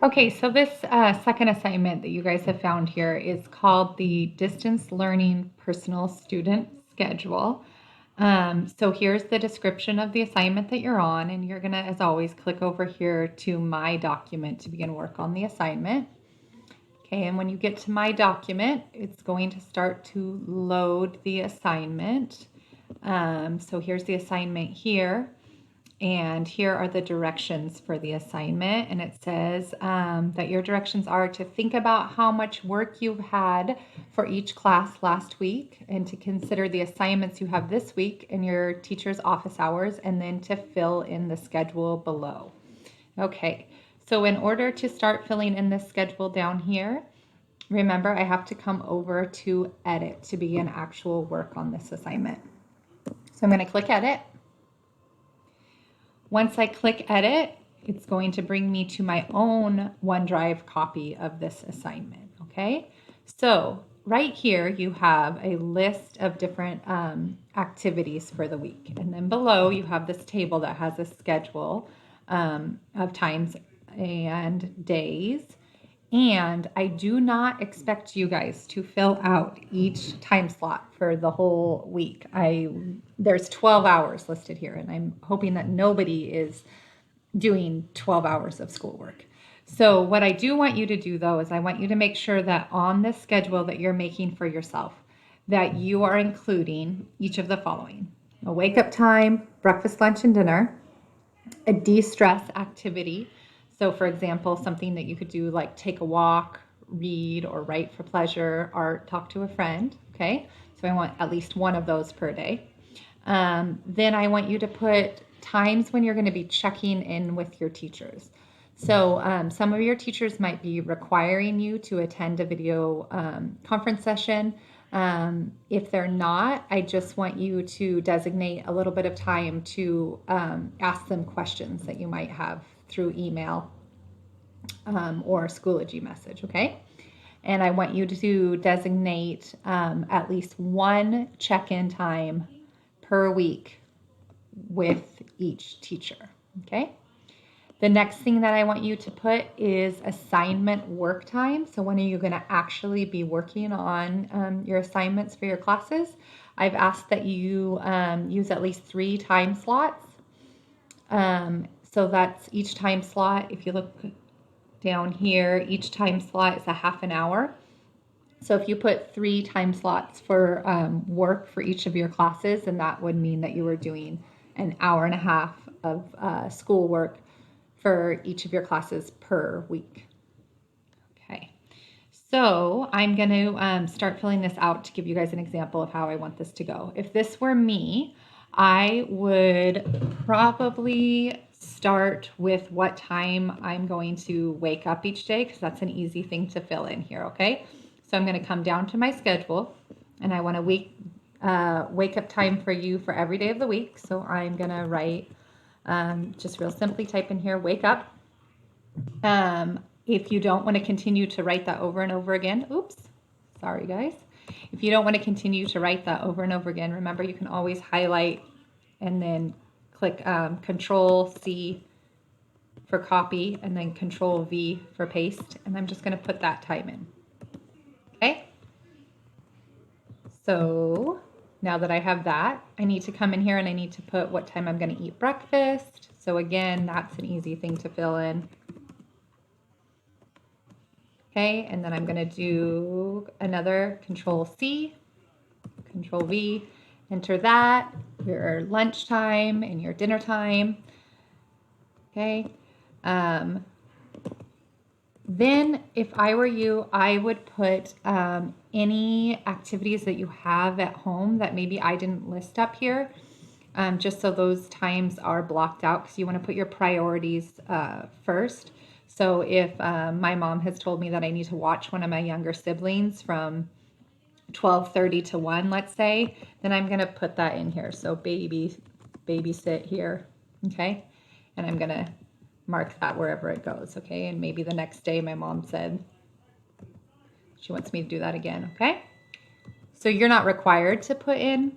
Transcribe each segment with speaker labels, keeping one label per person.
Speaker 1: Okay, so this second assignment that you guys have found here is called the Distance Learning Personal Student Schedule. So here's the description of the assignment that you're on, and you're gonna, as always, click over here to My Document to begin work on the assignment. Okay, and when you get to My Document, it's going to start to load the assignment. So here's the assignment here. And here are the directions for the assignment. And it says that your directions are to think about how much work you've had for each class last week and to consider the assignments you have this week in your teacher's office hours and then to fill in the schedule below. Okay, so in order to start filling in this schedule down here, remember I have to come over to edit to begin actual work on this assignment. So I'm going to click edit. Once I click edit, it's going to bring me to my own OneDrive copy of this assignment, okay? So right here, you have a list of different activities for the week. And then below, you have this table that has a schedule of times and days. And I do not expect you guys to fill out each time slot for the whole week. There's 12 hours listed here, and I'm hoping that nobody is doing 12 hours of schoolwork. So what I do want you to do though is I want you to make sure that on this schedule that you're making for yourself, that you are including each of the following: a wake up time, breakfast, lunch, and dinner, a de-stress activity. So for example, something that you could do like take a walk, read or write for pleasure, art, talk to a friend, okay? So I want at least one of those per day. Then I want you to put times when you're going to be checking in with your teachers. So some of your teachers might be requiring you to attend a video conference session. If they're not, I just want you to designate a little bit of time to ask them questions that you might have through email or Schoology message, okay? And I want you to designate at least one check-in time per week with each teacher, okay? The next thing that I want you to put is assignment work time. So when are you going to actually be working on your assignments for your classes? I've asked that you use at least 3 time slots. So that's each time slot. If you look down here, each time slot is a half an hour. So if you put 3 time slots for work for each of your classes, then that would mean that you were doing an hour and a half of schoolwork for each of your classes per week. Okay, so I'm going to start filling this out to give you guys an example of how I want this to go. If this were me, I would probably start with what time I'm going to wake up each day, because that's an easy thing to fill in here, okay? So I'm going to come down to my schedule, and I want to wake up time for you for every day of the week. So I'm going to write, just real simply type in here, wake up. If you don't want to continue to write that over and over again, oops, sorry guys. If you don't want to continue to write that over and over again, remember you can always highlight and then click Control C for copy and then Control V for paste. And I'm just going to put that time in. Okay. So now that I have that, I need to come in here and I need to put what time I'm going to eat breakfast. So again, that's an easy thing to fill in. Okay, and then I'm going to do another Control C, Control V, enter that, your lunchtime and your dinner time. Okay. Then if I were you, I would put any activities that you have at home that maybe I didn't list up here, just so those times are blocked out, because you want to put your priorities first. So if my mom has told me that I need to watch one of my younger siblings from 12:30 to 1, let's say, then I'm going to put that in here. So babysit here, okay? And I'm going to mark that wherever it goes, okay? And maybe the next day my mom said she wants me to do that again, okay? So you're not required to put in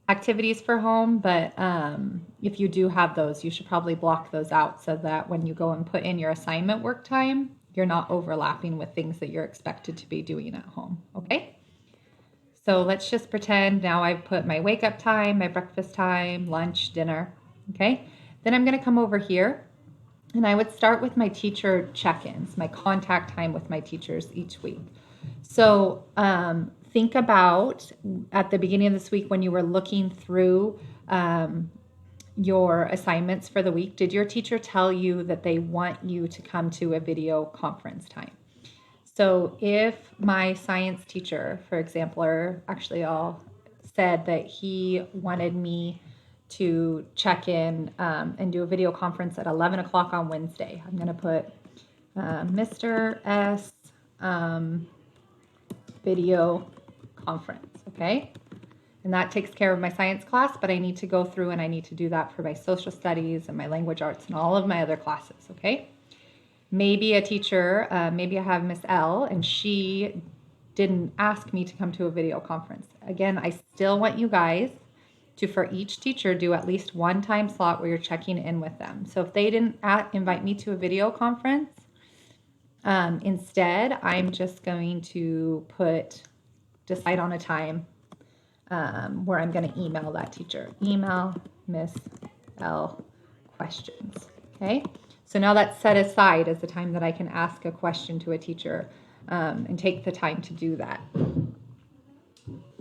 Speaker 1: activities for home, but if you do have those, you should probably block those out so that when you go and put in your assignment work time, you're not overlapping with things that you're expected to be doing at home, okay? So let's just pretend now I've put my wake up time, my breakfast time, lunch, dinner, okay? Then I'm gonna come over here and I would start with my teacher check-ins, my contact time with my teachers each week. So think about at the beginning of this week when you were looking through your assignments for the week, did your teacher tell you that they want you to come to a video conference time? So if my science teacher, for example, or actually all said that he wanted me to check in and do a video conference at 11 o'clock on Wednesday, I'm going to put Mr. S video conference, okay? And that takes care of my science class, but I need to go through and I need to do that for my social studies and my language arts and all of my other classes, okay? Maybe a teacher, maybe I have Miss L, and she didn't ask me to come to a video conference. Again, I still want you guys to, for each teacher, do at least one time slot where you're checking in with them. So if they didn't invite me to a video conference, instead, I'm just going to decide on a time where I'm going to email that teacher. Email Miss L questions, okay? So now that's set aside as the time that I can ask a question to a teacher and take the time to do that.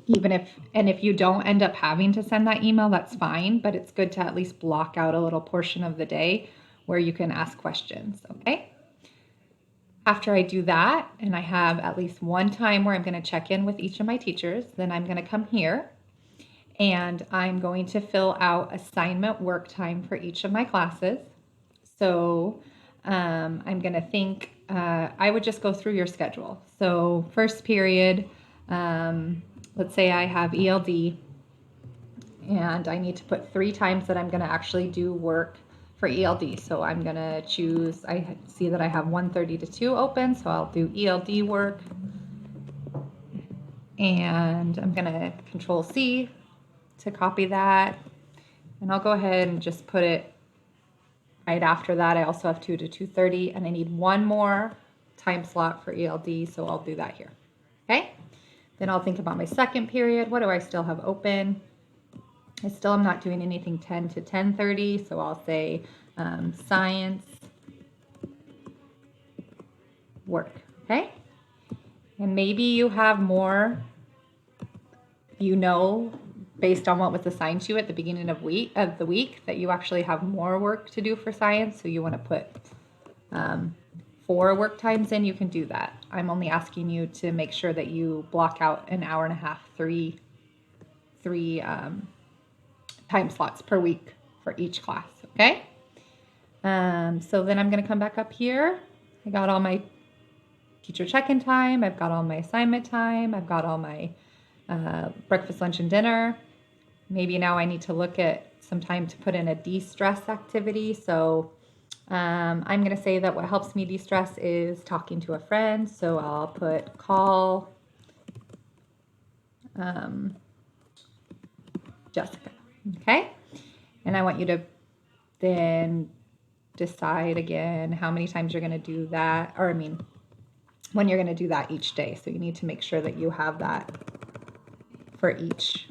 Speaker 1: If you don't end up having to send that email, that's fine, but it's good to at least block out a little portion of the day where you can ask questions, okay? After I do that, and I have at least one time where I'm going to check in with each of my teachers, then I'm going to come here and I'm going to fill out assignment work time for each of my classes. So I'm going to think, I would just go through your schedule. So first period, let's say I have ELD and I need to put 3 times that I'm going to actually do work for ELD. So I'm going to choose, I see that I have 1:30 to 2 open, so I'll do ELD work. And I'm going to Control C to copy that. And I'll go ahead and just put it right after that. I also have 2 to 2:30, and I need one more time slot for ELD, so I'll do that here. Okay? Then I'll think about my second period. What do I still have open? I still am not doing anything 10 to 10:30, so I'll say science work. Okay? And maybe you have more, based on what was assigned to you at the beginning of the week, that you actually have more work to do for science. So you want to put 4 work times in, you can do that. I'm only asking you to make sure that you block out an hour and a half, three time slots per week for each class, okay? So then I'm going to come back up here. I got all my teacher check-in time. I've got all my assignment time. I've got all my breakfast, lunch, and dinner. Maybe now I need to look at some time to put in a de-stress activity. So I'm going to say that what helps me de-stress is talking to a friend. So I'll put call Jessica. Okay. And I want you to then decide again how many times you're going to do that, when you're going to do that each day. So you need to make sure that you have that for each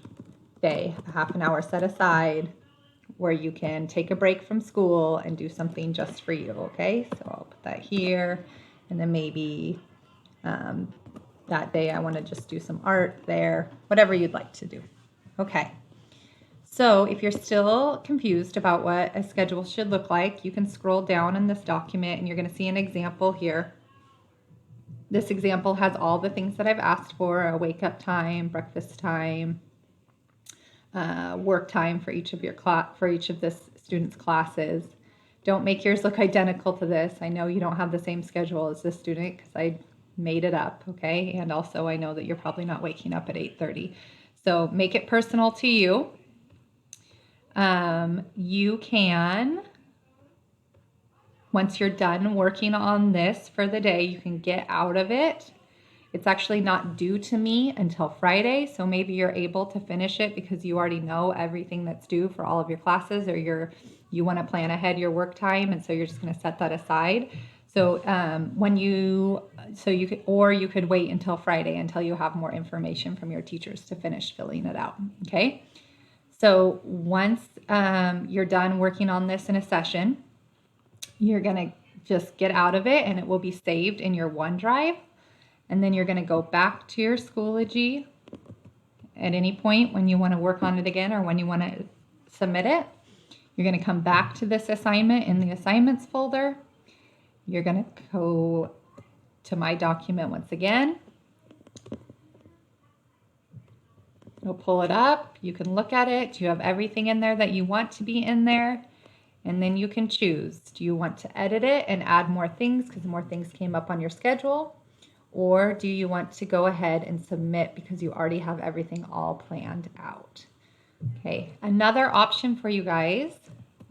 Speaker 1: day, a half an hour set aside where you can take a break from school and do something just for you, okay? So I'll put that here, and then maybe that day I want to just do some art there, whatever you'd like to do. Okay. So if you're still confused about what a schedule should look like, you can scroll down in this document and you're going to see an example here. This example has all the things that I've asked for: a wake up time, breakfast time, work time for each of this student's classes. Don't make yours look identical to this. I know you don't have the same schedule as this student because I made it up, okay? And also I know that you're probably not waking up at 8:30. So make it personal to you. You can, once you're done working on this for the day, you can get out of it It's actually not due to me until Friday, so maybe you're able to finish it because you already know everything that's due for all of your classes, or you want to plan ahead your work time, and so you're just going to set that aside. So you could wait until Friday until you have more information from your teachers to finish filling it out. Okay. So once you're done working on this in a session, you're going to just get out of it and it will be saved in your OneDrive. And then you're going to go back to your Schoology at any point when you want to work on it again or when you want to submit it. You're going to come back to this assignment in the assignments folder. You're going to go to my document once again. You'll pull it up. You can look at it. You have everything in there that you want to be in there. And then you can choose. Do you want to edit it and add more things because more things came up on your schedule? Or do you want to go ahead and submit because you already have everything all planned out? Okay, another option for you guys,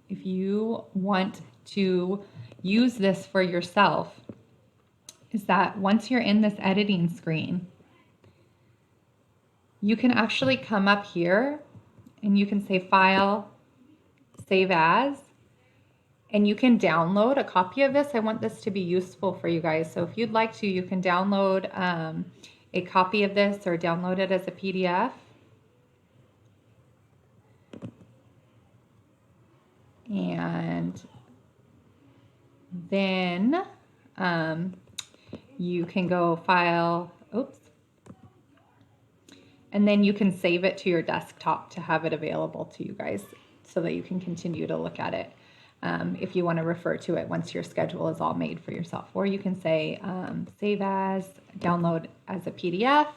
Speaker 1: if you want to use this for yourself, is that once you're in this editing screen, you can actually come up here and you can say File, Save As, and you can download a copy of this. I want this to be useful for you guys. So if you'd like to, you can download a copy of this or download it as a PDF. And then you can go File, and then you can save it to your desktop to have it available to you guys so that you can continue to look at it if you want to refer to it once your schedule is all made for yourself. Or you can say save as, download as a PDF.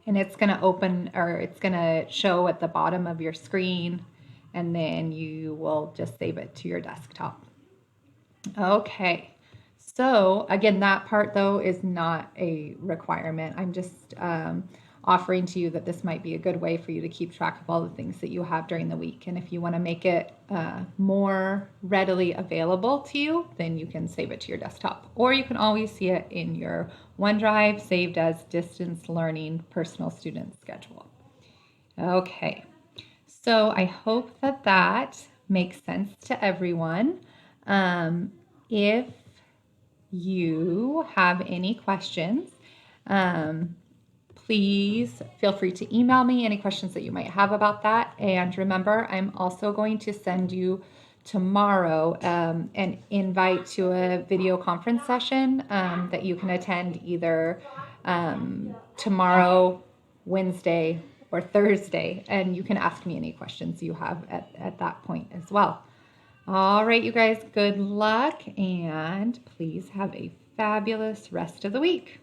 Speaker 1: And it's going to open, or it's going to show at the bottom of your screen, and then you will just save it to your desktop. Okay. So again, that part though is not a requirement. I'm just offering to you that this might be a good way for you to keep track of all the things that you have during the week. And if you want to make it more readily available to you, then you can save it to your desktop. Or you can always see it in your OneDrive saved as distance learning personal student schedule. Okay, so I hope that that makes sense to everyone. If you have any questions, please feel free to email me any questions that you might have about that. And remember, I'm also going to send you tomorrow an invite to a video conference session that you can attend either tomorrow, Wednesday, or Thursday. And you can ask me any questions you have at that point as well. All right, you guys, good luck, and please have a fabulous rest of the week.